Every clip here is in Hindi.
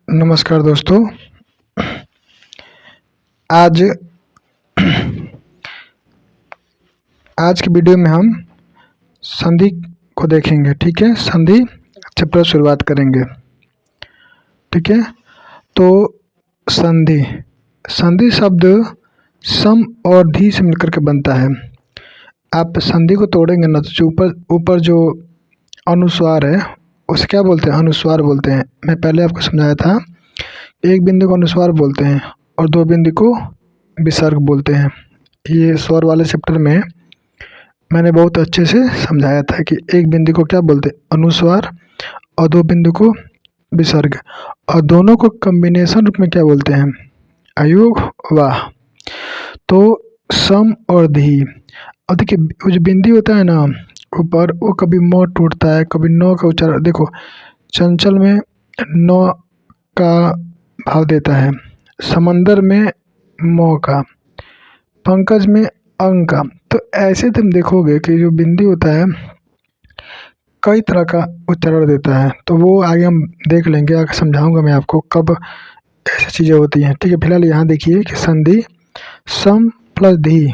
नमस्कार दोस्तों। आज आज की वीडियो में हम संधि को देखेंगे। ठीक है, संधि चैप्टर शुरुआत करेंगे। ठीक है, तो संधि संधि शब्द सम और धी से मिलकर के बनता है। आप संधि को तोड़ेंगे ना तो जो ऊपर ऊपर जो अनुस्वार है उसे क्या बोलते हैं? अनुस्वार बोलते हैं। मैं पहले आपको समझाया था, एक बिंदु को अनुस्वार बोलते हैं और दो बिंदु को विसर्ग बोलते हैं। ये स्वर वाले चैप्टर में मैंने बहुत अच्छे से समझाया था कि एक बिंदु को क्या बोलते हैं? अनुस्वार, और दो बिंदु को विसर्ग, और दोनों को कॉम्बिनेशन रूप में क्या बोलते हैं? अयोग वाह। तो सम और धी। अब देखिए, वो जो बिंदी होता है ना ऊपर, वो कभी म टूटता है, कभी नौ का उच्चारण। देखो, चंचल में नौ का भाव देता है, समंदर में मौ का, पंकज में अंग का। तो ऐसे तुम देखोगे कि जो बिंदी होता है कई तरह का उच्चारण देता है। तो वो आगे हम देख लेंगे, आगे समझाऊंगा मैं आपको कब ऐसी चीज़ें होती हैं। ठीक है, फिलहाल यहाँ देखिए कि संधि सम प्लस धी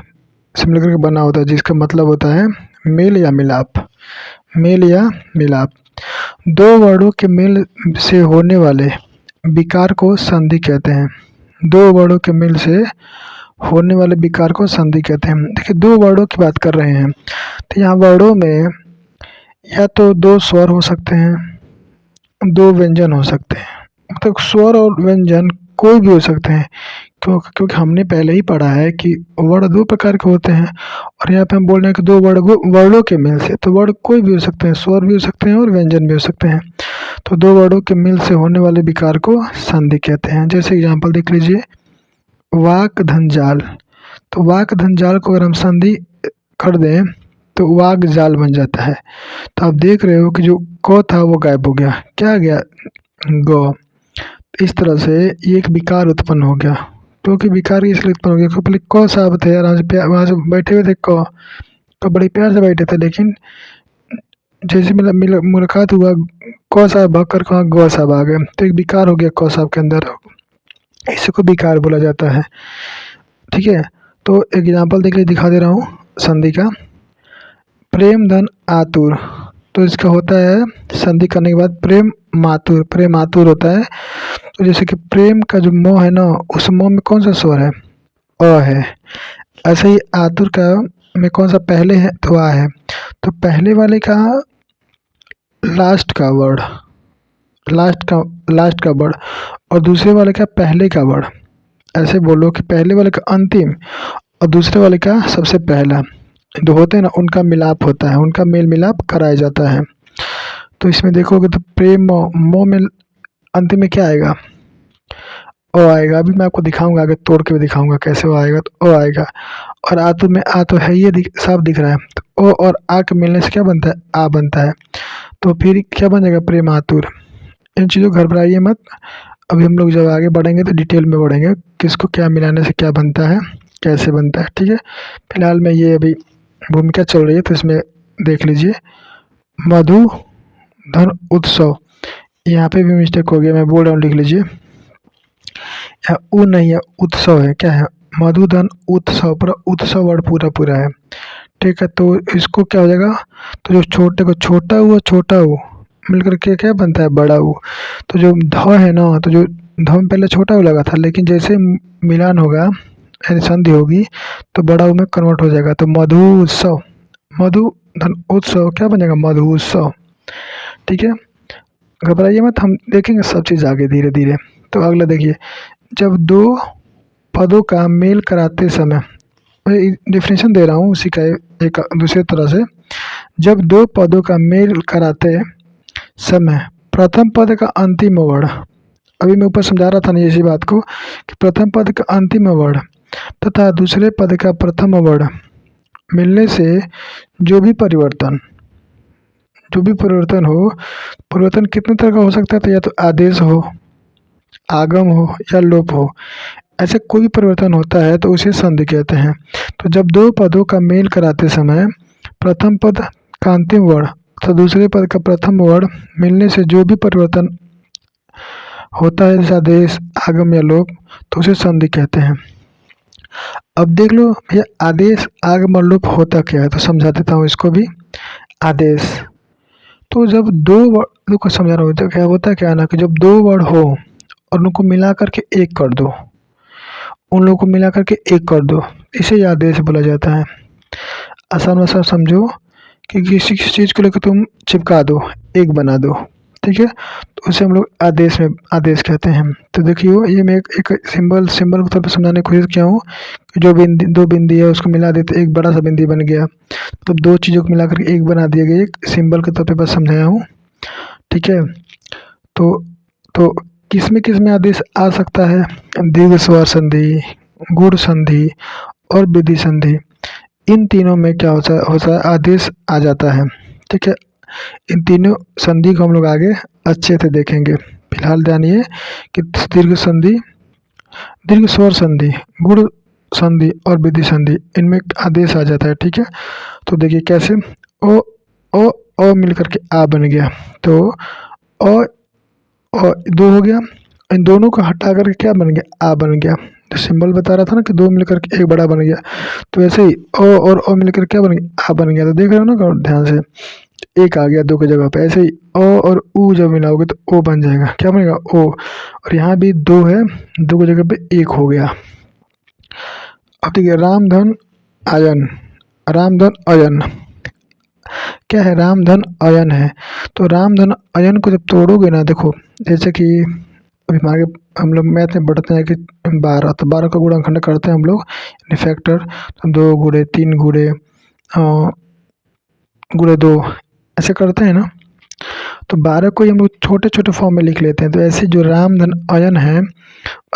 से मिलकर के बना होता है, जिसका मतलब होता है मेल या मिलाप। मेल या मिलाप, दो वर्णों के मेल से होने वाले विकार को संधि कहते हैं। दो वर्णों के मेल से होने वाले विकार को संधि कहते हैं। देखिए, दो वर्णों की बात कर रहे हैं, तो यहाँ वर्णों में या तो दो स्वर हो सकते हैं, दो व्यंजन हो सकते हैं। मतलब स्वर और व्यंजन कोई भी हो सकते हैं, क्योंकि हमने पहले ही पढ़ा है कि वर्ण दो प्रकार के होते हैं। और यहाँ पे हम बोल रहे हैं कि दो वर्णों के मेल से, तो वर्ण कोई भी हो सकते हैं, स्वर भी हो सकते हैं और व्यंजन भी हो सकते हैं। तो दो वर्णों के मेल से होने वाले विकार को संधि कहते हैं। जैसे एग्जाम्पल देख लीजिए, वाक धनजाल। तो वाक धनजाल को अगर हम संधि कर दें तो वाक जाल बन जाता है। तो आप देख रहे हो कि जो क था वो गायब हो गया, क्या गया? ग। इस तरह से ये एक विकार उत्पन्न हो गया। क्योंकि विकार इसलिए उत्पन्न हो गया क्योंकि पहले क साहब थे, आराम से वहाँ से बैठे हुए थे, क तो बड़े प्यार से बैठे थे, लेकिन जैसे मुलाकात हुआ, क साहब भाग कर कहाँ ग साहब आ गए, तो एक विकार हो गया क साहब के अंदर। इसी को विकार बोला जाता है। ठीक है, तो एग्जाम्पल देख लीजिए, दिखा दे रहा हूँ संधि का। प्रेम धन आतुर, तो इसका होता है संधि करने के बाद प्रेम मातुर। प्रेम आतुर होता है। तो जैसे कि प्रेम का जो मोह है ना, उस मोह में कौन सा स्वर है? अ है। ऐसे ही आतुर का में कौन सा पहले है? तो आ है। तो पहले वाले का लास्ट का वर्ड, लास्ट का वर्ड, और दूसरे वाले का पहले का वर्ड। ऐसे बोलो कि पहले वाले का अंतिम और दूसरे वाले का सबसे पहला, जो होते हैं ना, उनका मिलाप होता है, उनका मेल मिलाप कराया जाता है। तो इसमें देखोगे तो प्रेम मोह में अंतिम में क्या आएगा? ओ आएगा। अभी मैं आपको दिखाऊंगा, आगे तोड़ के भी दिखाऊंगा कैसे वो आएगा। तो ओ आएगा। और आतुर में आ तो है, ये साफ दिख रहा है। तो ओ और आ के मिलने से क्या बनता है? आ बनता है। तो फिर क्या बन जाएगा? प्रेम आतुर। इन चीज़ों को घबराइए मत। अभी हम लोग जब आगे बढ़ेंगे तो डिटेल में बढ़ेंगे, किसको क्या मिलाने से क्या बनता है, कैसे बनता है। ठीक है, फिलहाल में ये अभी भूमिका चल रही है, तो इसमें देख लीजिए। मधु धन उत्सव, यहाँ पे भी मिस्टेक हो गया, मैं बोल रहा हूँ, लिख लीजिए। यहाँ उ नहीं है, उत्सव है। क्या है? मधुधन उत्सव, पूरा उत्सव वर्ड पूरा पूरा है। ठीक है, तो इसको क्या हो जाएगा? तो जो छोटे को छोटा हुआ, छोटा ऊ मिलकर के क्या बनता है? बड़ा ऊ। तो जो ध है ना, तो जो ध में पहले छोटा ऊ लगा था, लेकिन जैसे मिलान होगा यानी संधि होगी तो बड़ा ऊ में कन्वर्ट हो जाएगा। तो मधु उत्सव, मधु धन उत्सव क्या बन जाएगा? मधु उत्सव। ठीक है, घबराइए मत, हम देखेंगे सब चीज़ आगे धीरे धीरे। तो अगला देखिए, जब दो पदों का मेल कराते समय, डिफिनेशन दे रहा हूँ उसी का एक दूसरे तरह से। जब दो पदों का मेल कराते समय प्रथम पद का अंतिम वर्ण, अभी मैं ऊपर समझा रहा था ना इसी बात को, कि प्रथम पद का अंतिम वर्ण तथा दूसरे पद का प्रथम वर्ण मिलने से जो भी परिवर्तन हो, परिवर्तन कितने तरह का हो सकता है? तो या तो आदेश हो, आगम हो या लोप हो। ऐसे कोई भी परिवर्तन होता है तो उसे संधि कहते हैं। तो जब दो पदों का मेल कराते समय प्रथम पद का अंतिम वर्ण तो दूसरे पद का प्रथम वर्ण मिलने से जो भी परिवर्तन होता है जैसे आदेश, आगम या लोप, तो उसे संधि कहते हैं। अब देख लो भैया, आदेश, आगम और लोप होता क्या है, तो समझा देता हूँ इसको भी। आदेश, तो जब दो वर्ड को समझा रहा हूँ, तो क्या होता है, क्या ना कि जब दो वर्ड हो और उनको मिला करके एक कर दो, उन लोगों को मिला करके एक कर दो, इसे ही आदेश बोला जाता है। आसान भाषा समझो कि किसी चीज़ को लेकर तुम चिपका दो, एक बना दो, ठीक है, तो उसे हम लोग आदेश में आदेश कहते हैं। तो देखियो, ये मैं एक सिंबल के तौर पर समझाने की कोशिश किया हूँ कि जो बिंदी, दो बिंदी है उसको मिला देते एक बड़ा सा बिंदी बन गया, मतलब दो चीज़ों को मिला करके एक बना दिया गया, एक सिंबल के तौर पे बस समझाया हूँ, ठीक है। तो किस में आदेश आ सकता है, दीर्घ स्वर संधि, गुण संधि और विधि संधि, इन तीनों में क्या होता है आदेश आ जाता है, ठीक है। इन तीनों संधि को हम लोग आगे अच्छे से देखेंगे। फिलहाल जानिए कि दीर्घ संधि, दीर्घ स्वर संधि, गुण संधि और विधि संधि, इनमें आदेश आ जाता है, ठीक है। तो देखिए कैसे, ओ ओ मिलकर के आ बन गया, तो ओ दो हो गया, इन दोनों को हटा करके क्या बन गया, आ बन गया। तो सिंबल बता रहा था ना कि दो मिलकर के एक बड़ा बन गया, तो ऐसे ही ओ और ओ मिलकर क्या बन गया, आ बन गया। तो देख रहे हो ना ध्यान से, एक आ गया दो की जगह पे, ऐसे ही ओ और ऊ जब मिलाओगे तो ओ बन जाएगा, क्या बनेगा, ओ। और यहाँ भी दो है, दो की जगह पे एक हो गया। अब देखिए रामधन आयन, रामधन अयन, क्या है, रामधन अयन है। तो रामधन अयन को जब तोड़ोगे ना, देखो जैसे कि अभी आगे हम लोग मैथ में पढ़ते हैं कि 12, तो 12 का गुणनखंड करते हैं हम लोग फैक्टर, तो 2 गुणे 3 गुणे गुणे 2 ऐसे करते हैं ना। तो 12 को ही हम लोग छोटे छोटे फॉर्म में लिख लेते हैं। तो ऐसे जो रामधन अयन है,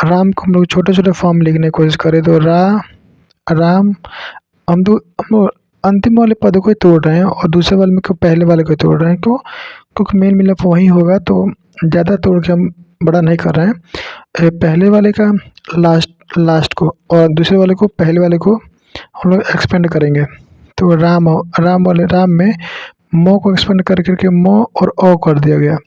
राम को हम लोग छोटे छोटे फॉर्म में लिखने की कोशिश करें तो राम, हम लोग अंतिम वाले पद को ही तोड़ रहे हैं और दूसरे वाले में को पहले वाले को तोड़ रहे हैं, क्यों, क्योंकि मेल मिलाप वही होगा, तो ज़्यादा तोड़ के हम बड़ा नहीं कर रहे हैं। पहले वाले का लास्ट को और दूसरे वाले को पहले वाले को हम लोग एक्सपेंड करेंगे। तो राम वाले राम में मो को एक्सपेंड कर करके मो और ओ कर दिया गया।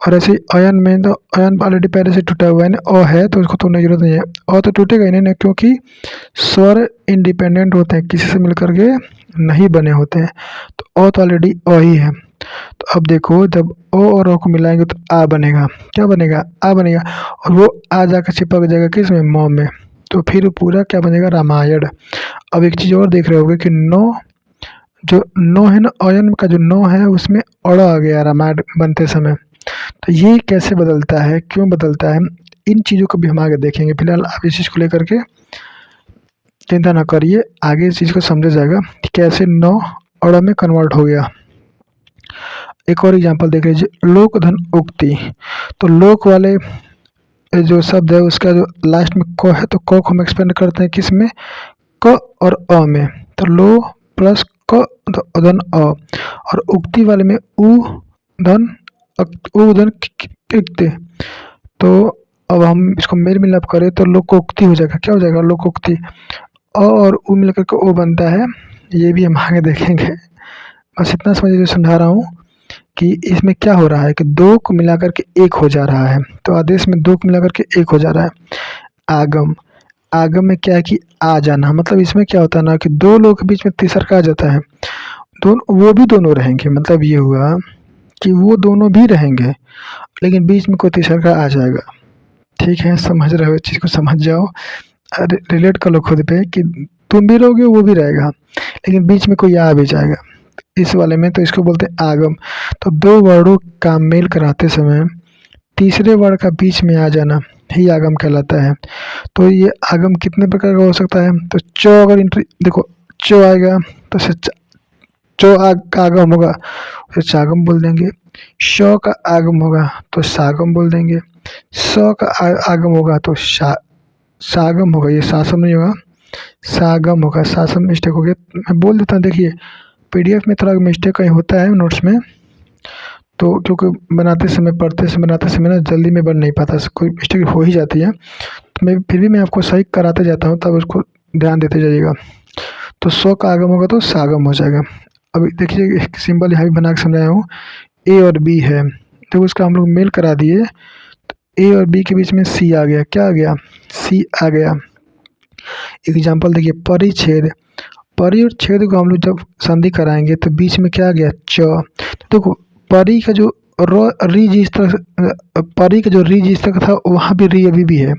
और ऐसे ही अयन में, तो अयन ऑलरेडी पहले से टूटा हुआ है ना, अ है तो उसको तोड़ने की जरूरत नहीं है, अ तो टूटेगा ही नहीं ना, क्योंकि स्वर इंडिपेंडेंट होते हैं, किसी से मिलकर के नहीं बने होते हैं। तो अ तो ऑलरेडी अ ही है। तो अब देखो, जब ओ और ओ को मिलाएंगे तो आ बनेगा, क्या बनेगा, आ बनेगा, और वो आ जाकर चिपक जाएगा किस में, म में, तो फिर पूरा क्या बनेगा, रामायण। अब एक चीज़ और देख रहे होगे कि नो, जो नो है ना, अयन का जो नो है उसमें अड़ आ गया रामायण बनते समय। तो ये कैसे बदलता है, क्यों बदलता है, इन चीज़ों को भी हम आगे देखेंगे। फिलहाल आप इस चीज़ को लेकर के चिंता ना करिए, आगे इस चीज़ को समझा जाएगा कि कैसे नो अड़ में कन्वर्ट हो गया। एक और एग्जांपल देख लीजिए, लोक धन उक्ति। तो लोक वाले जो शब्द है उसका जो लास्ट में क है, तो क को हम एक्सपेंड करते हैं किस में, क और अ में, तो लो प्लस क धन अ, और उक्ति वाले में उ धन उ धन इक्ति। तो अब हम इसको मेल मिलाप करें तो लोकोक्ति हो जाएगा, क्या हो जाएगा, लोकोक्ति। अ और उ मिलकर के ओ बनता है, ये भी हम आगे देखेंगे। बस इतना समझिए जो समझा रहा हूँ कि इसमें क्या हो रहा है कि दो को मिलाकर के एक हो जा रहा है। तो आदेश में दो को मिलाकर के एक हो जा रहा है। आगम, आगम में क्या है कि आ जाना, मतलब इसमें क्या होता है ना कि दो लोगों के बीच में तीसरा आ जाता है, दोनों वो भी दोनों रहेंगे, मतलब ये हुआ कि वो दोनों भी रहेंगे लेकिन बीच में कोई तीसरा आ जाएगा। ठीक है, समझ रहे हो, इस चीज़ को समझ जाओ, रिलेट कर लो खुद पे कि तुम भी रहोगे वो भी रहेगा लेकिन बीच में कोई आ भी जाएगा इस वाले में, तो इसको बोलते हैं आगम। तो दो वर्डों का मेल कराते समय तीसरे वर्ड का बीच में आ जाना ही आगम कहलाता है। तो ये आगम कितने प्रकार का हो सकता है, तो चो अगर एंट्री देखो, चो आएगा तो चो का आगम होगा तो चागम बोल देंगे, श का आगम होगा तो सागम बोल देंगे, स का आगम होगा तो सागम होगा, ये सासम नहीं होगा, सागम होगा, सासम मिस्टेक हो गया, मैं बोल देता हूँ। देखिए पीडीएफ में थोड़ा मिस्टेक कहीं होता है नोट्स में, तो क्योंकि बनाते समय पढ़ते समय बनाते समय ना जल्दी में बन नहीं पाता, कोई मिस्टेक हो ही जाती है, तो मैं फिर भी मैं आपको सही कराते जाता हूँ, तब उसको ध्यान देते जाइएगा। तो सौ का आगम होगा तो सागम हो जाएगा। अभी देखिए एक सिंबल यहाँ भी बना के समझाया हूँ, ए और बी है, तो उसका हम लोग मेल करा दिए, ए और बी के बीच में सी आ गया, क्या आ गया, सी आ गया। एग्जाम्पल देखिए, परिच्छेद, परि और छेद को हम लोग जब संधि कराएंगे तो बीच में क्या आ गया, च। तो देखो परि का जो री जिस तरह परि का जो री जिस तरह था वहाँ भी री अभी भी है,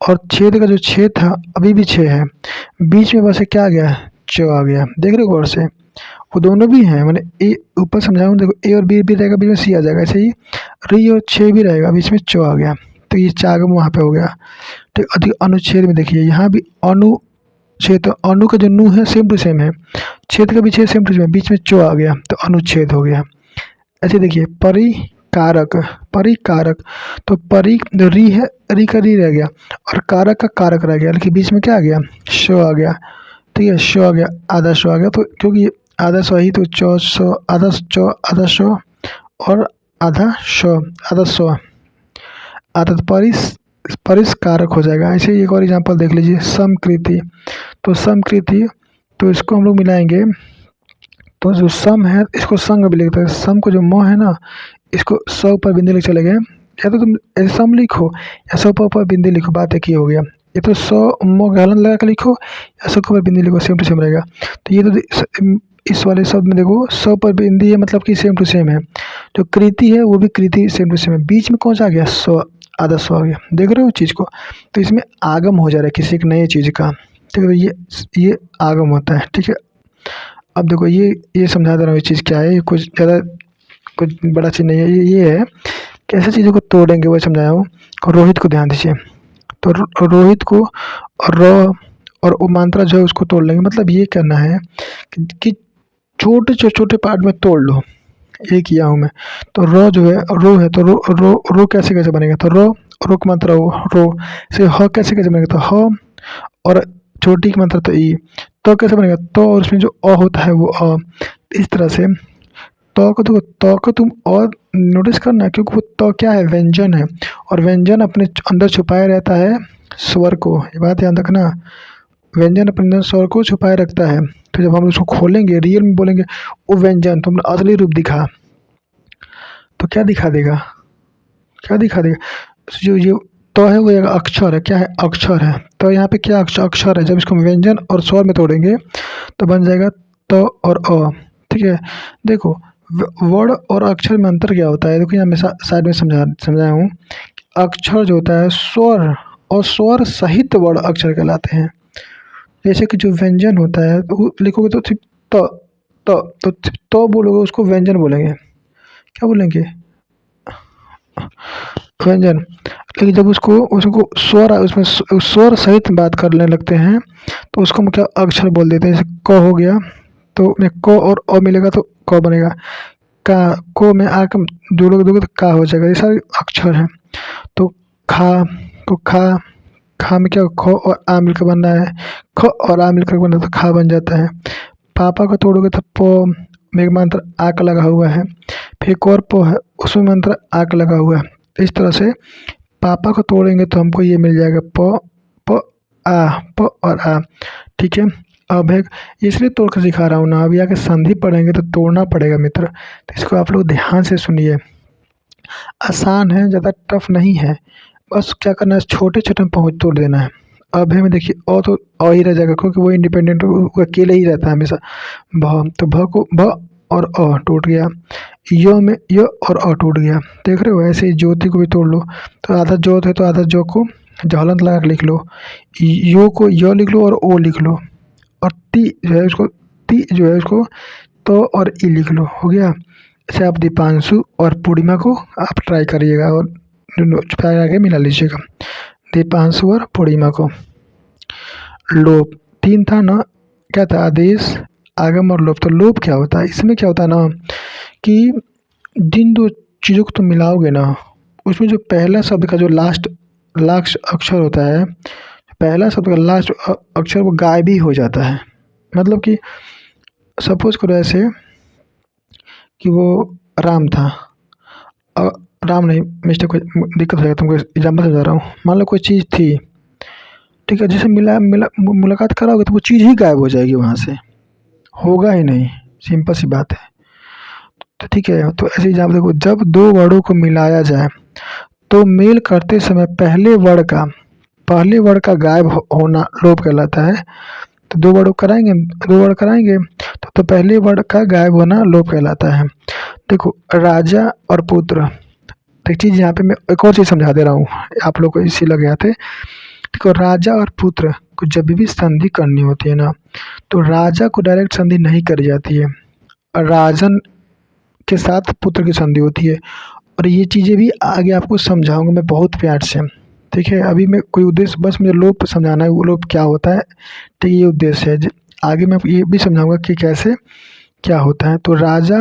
और छेद का जो छेद था अभी भी छेद है, बीच में बस क्या आ गया, च आ गया। देख रहे हो गौर से, वो दोनों भी हैं, मैंने ए ऊपर समझाऊँ, देखो ए और बी भी रहेगा, बीच में सी आ जाएगा, ऐसे ही री और छे भी रहेगा, बीच में च आ गया, तो ये चागम वहाँ पे हो गया। तो अधिक अनुच्छेद में देखिए यहाँ भी अनुच्छेद, तो अनु का जो नु है सेम टू सेम है, छेद का भी छेद सेम टू सेम है, बीच में चो आ गया तो अनुच्छेद हो गया। ऐसे देखिए परिकारक, परिकारक, तो परि जो री है, री का री रह गया और कारक का कारक रह गया, लेकिन बीच में क्या आ गया, शो आ गया। ठीक है, शो आ गया, आधा शो आ गया, तो क्योंकि आधा सौ ही तो चौ सौ, आधा चौ, आधा शो और आधा शो, आधा सौ, आधा तो परिष्कारक हो जाएगा। ऐसे ही एक और एग्जांपल देख लीजिए, समकृति, तो समकृति, तो इसको हम लोग मिलाएंगे, तो जो सम है इसको संग भी लिखते हैं, सम को जो म है ना इसको सौ ऊपर बिंदी लिख चले गए, या तो तुम ऐसे सम लिखो या सौ पर ऊपर बिंदी लिखो, बात एक ही हो गया। ये तो सौ म गालन लगा के लिखो या सौ के ऊपर बिंदी लिखो, सेम टू सेम रहेगा। तो ये तो इस वाले शब्द में देखो सौ पर बिंदी है, मतलब कि सेम टू सेम है। जो कृति है वो भी कृति सेम टू सेम है, बीच में कौन सा आ गया, सौ, आधा सौ आ गया। देख रहे हो चीज़ को, तो इसमें आगम हो जा रहा है किसी एक नए चीज़ का। ठीक है, तो ये आगम होता है। ठीक है, अब देखो ये समझा दे रहा हूँ, ये चीज़ क्या है, ये कुछ ज़्यादा कुछ बड़ा चीज़ नहीं है, ये है कैसे चीज़ों को तोड़ेंगे वो समझाया हूँ। और रोहित को ध्यान दीजिए, तो रोहित को र और उमांत्रा जो है उसको तोड़ लेंगे, मतलब ये करना है कि छोटे छोटे पार्ट में तोड़ लो। ये किया हूँ मैं। तो रो जो है, रो है, तो रो रो रो कैसे कैसे बनेगा, तो रो की मात्रा रो से, ह कैसे कैसे बनेगा, तो ह, और छोटी की मात्रा तो ई, तो कैसे बनेगा, तो और उसमें जो अ होता है वो अ। इस तरह से तो को तुम और नोटिस करना, क्योंकि वो तो क्या है, व्यंजन है, और व्यंजन अपने अंदर छुपाए रहता है स्वर को, ये बात ध्यान रखना। व्यंजन अपने अंदर स्वर को छुपाए रखता है, तो जब हम उसको खोलेंगे रियल में बोलेंगे वो व्यंजन तुमने असली रूप दिखा, तो क्या दिखा देगा, क्या दिखा देगा, जो ये तो है वो एक अक्षर है, क्या है, अक्षर है। तो यहाँ पे क्या अक्षर है, जब इसको व्यंजन और स्वर में तोड़ेंगे तो बन जाएगा तो और अ। ठीक है, देखो वर्ड और अक्षर में अंतर क्या होता है, देखो यहाँ मैं साइड में समझाया हूँ। अक्षर जो होता है स्वर और स्वर सहित वर्ड अक्षर कहलाते हैं। जैसे कि जो व्यंजन होता है तो लिखोगे तो सिर्फ तो बोलोगे, उसको व्यंजन बोलेंगे, क्या बोलेंगे, व्यंजन। लेकिन जब उसको उसको स्वर उसमें स्वर सहित बात करने लगते हैं तो उसको हम क्या अक्षर बोल देते हैं। जैसे क हो गया, तो में क और अ मिलेगा तो क बनेगा, का को में आ के जोड़ोगे तो का हो जाएगा, ये सारे अक्षर हैं। तो खा, तो खा में क्या, ख और आ मिलकर बनना है, ख और आ मिलकर बनना तो खा बन जाता है। पापा को तोड़ोगे तो प में एक मंत्र आक लगा हुआ है, फिर एक और प है उसमें मंत्र आक लगा हुआ है। इस तरह से पापा को तोड़ेंगे तो हमको ये मिल जाएगा प और आ। ठीक है, अब है इसलिए तोड़ कर सिखा रहा हूँ ना, अभी आके संधि पढ़ेंगे तो तोड़ना पड़ेगा मित्र, तो इसको आप लोग ध्यान से सुनिए। आसान है, ज़्यादा टफ नहीं है, बस क्या करना है, छोटे छोटे में पहुँच तोड़ देना है। अब है में देखिए तो अ ही रह जाएगा, क्योंकि वो इंडिपेंडेंट वो अकेले ही रहता है हमेशा। भ, तो भ को भ और अ टूट गया, य में य और अ टूट गया। देख रहे हो, ऐसे ही ज्योति को भी तोड़ लो, तो आधा जोत है तो आधा जो को जहलंत लगा के लिख लो, यो को य लिख लो और ओ लिख लो, और ती जो है उसको ती जो है उसको तो और ई लिख लो, हो गया। ऐसे आप दीपांशु और पूर्णिमा को आप ट्राई करिएगा और छुपा के मिला लीजिएगा, दीपांशु और पूर्णिमा को। लोप तीन था ना, क्या था, आदेश, आगम और लोप। तो लोप क्या होता है, इसमें क्या होता है ना कि जिन दो चीज़ों को तुम मिलाओगे ना, उसमें जो पहला शब्द का जो लास्ट अक्षर होता है, पहला शब्द का लास्ट अक्षर वो गायब ही हो जाता है। मतलब कि सपोज करो ऐसे कि वो राम था, राम नहीं, मिस्टेक दिक्कत हो जाएगा, तुमको एग्जाम्पल समझा रहा हूँ। मान लो कोई चीज़ थी, ठीक है, जैसे मुलाकात कराओगे तो वो चीज़ ही गायब हो जाएगी वहाँ से, होगा ही नहीं, सिंपल सी बात है। तो ठीक है, तो ऐसे एग्जाम्पल देखो, जब दो वर्डों को मिलाया जाए तो मेल करते समय पहले वर्ड का गायब होना लोप कहलाता है। तो दो वर्ड कराएंगे तो पहले वर्ड का गायब होना लोप कहलाता है। देखो राजा और पुत्र, तो एक चीज़ यहाँ पे मैं एक और चीज़ समझा दे रहा हूँ आप लोग को, इसी लग गया थे। देखो राजा और पुत्र को जब भी संधि करनी होती है ना, तो राजा को डायरेक्ट संधि नहीं करी जाती है, राजन के साथ पुत्र की संधि होती है। और ये चीज़ें भी आगे आपको समझाऊंगा मैं बहुत प्यार से, ठीक है। अभी मैं कोई उद्देश्य, बस मुझे लोप समझाना है, वो लोप क्या होता है, ठीक है, ये उद्देश्य है। आगे मैं ये भी समझाऊंगा कि कैसे क्या होता है। तो राजा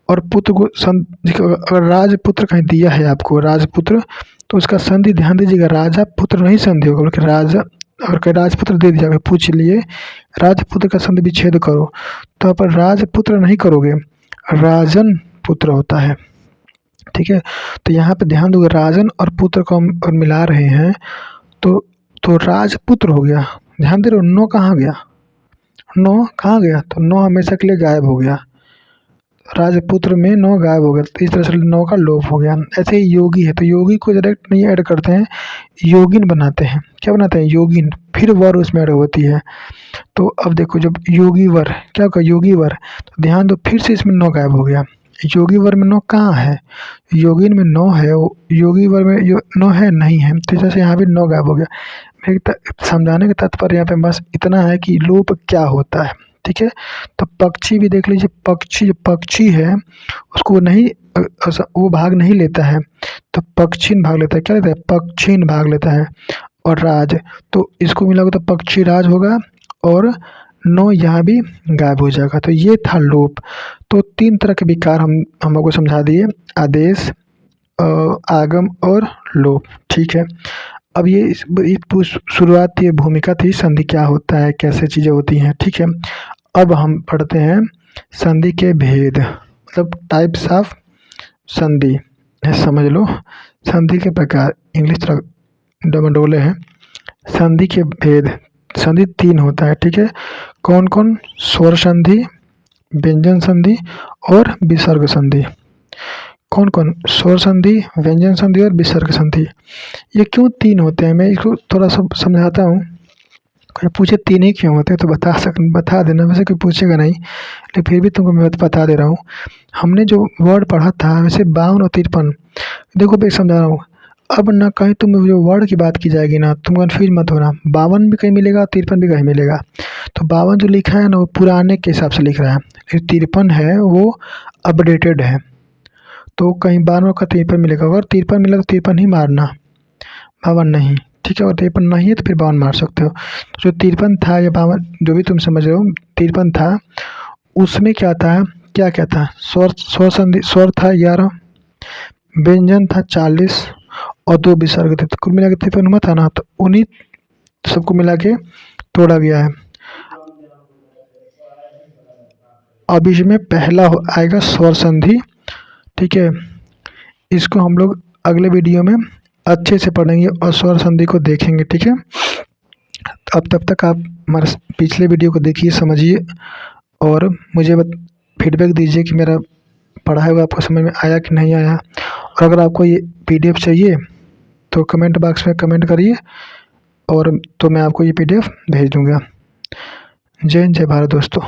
और पुत्र को अगर राजपुत्र कहीं दिया है आपको राजपुत्र, तो उसका संधि ध्यान दीजिएगा, राजा पुत्र नहीं संधि होगा, बल्कि राजा अगर कहीं राजपुत्र दे दिया, पूछ लिए राजपुत्र का संधि विच्छेद करो, तो यहाँ पर राजपुत्र नहीं करोगे, राजन पुत्र होता है, ठीक है। तो यहाँ पे ध्यान दोगे, राजन और पुत्र को हम और मिला रहे हैं, तो राजपुत्र हो गया। ध्यान दे रहे हो, नो कहाँ गया, नो कहाँ गया, तो नो हमेशा के लिए गायब हो गया, राजपुत्र में नो गायब हो गया, तो इस तरह से नो का लोप हो गया। ऐसे ही योगी है, तो योगी को डायरेक्ट नहीं ऐड करते हैं, योगिन बनाते हैं। क्या बनाते हैं, योगिन, फिर वर उसमें ऐड होती है। तो अब देखो जब योगी वर क्या होगा, योगी वर, तो ध्यान दो फिर से इसमें नो गायब हो गया। योगी वर में नो कहाँ है, योगिन में नो है, योगी वर में नो है नहीं है, तो जैसे यहाँ भी नो गायब हो गया। मेरे समझाने का तात्पर्य यहाँ पे बस इतना है कि लोप क्या होता है, ठीक है। तो पक्षी भी देख लीजिए, पक्षी है उसको वो नहीं वो भाग नहीं लेता है, तो पक्षीन भाग लेता है, क्या लेता है, पक्षीन भाग लेता है। और राज, तो इसको मिलाओगे तो पक्षी राज होगा, और नो यहाँ भी गायब हो जाएगा। तो ये था लोप। तो 3 तरह के विकार हम लोग को समझा दिए, आदेश, आगम और लोप, ठीक है। अब ये शुरुआत थी, भूमिका थी, संधि क्या होता है, कैसे चीज़ें होती हैं, ठीक है। अब हम पढ़ते हैं संधि के भेद, मतलब टाइप्स ऑफ संधि, समझ लो। संधि के प्रकार, इंग्लिश थोड़ा डबल है। संधि के भेद, संधि 3 होता है, ठीक है। कौन कौन, स्वर संधि, व्यंजन संधि और विसर्ग संधि। कौन कौन, स्वर संधि, व्यंजन संधि और विसर्ग संधि। ये क्यों 3 होते हैं, मैं इसको थोड़ा सा समझाता हूँ। कोई पूछे 3 ही क्यों होते हैं, तो बता देना, वैसे कोई पूछेगा नहीं, लेकिन फिर भी तुमको मैं बता दे रहा हूँ। हमने जो वर्ड पढ़ा था वैसे 52 और 53, देखो मैं समझा रहा हूँ। अब ना कहीं तुम जो वर्ड की बात की जाएगी ना, तुम कन्फ्यूज मत होना, 52 भी कहीं मिलेगा, 53 भी कहीं मिलेगा। तो 52 जो लिखा है ना वो पुराने के हिसाब से लिख रहा है, लेकिन 53 है वो अपडेटेड है। तो कहीं 52 का 53 मिलेगा, अगर 53 मिला तो 53 ही मारना, 52 नहीं, ठीक है। और 53 नहीं है तो फिर 52 मार सकते हो। तो जो 53 था या 52 जो भी तुम समझ रहे हो, 53 था, उसमें क्या था, क्या था, स्वर था 11, व्यंजन था 40 और 2 विसर्ग थे, तो कुल मिला के 53 हुआ था ना। तो उन्हीं सबको मिला के तोड़ा गया है। अब इसमें पहला आएगा स्वर संधि, ठीक है। इसको हम लोग अगले वीडियो में अच्छे से पढ़ेंगे और स्वर संधि को देखेंगे, ठीक है। अब तब तक आप हमारे पिछले वीडियो को देखिए, समझिए और मुझे फीडबैक दीजिए कि मेरा पढ़ाया हुआ आपको समझ में आया कि नहीं आया। और अगर आपको ये PDF चाहिए तो कमेंट बॉक्स में कमेंट करिए, और तो मैं आपको ये PDF भेज दूँगा। जय हिंद, जय भारत दोस्तों।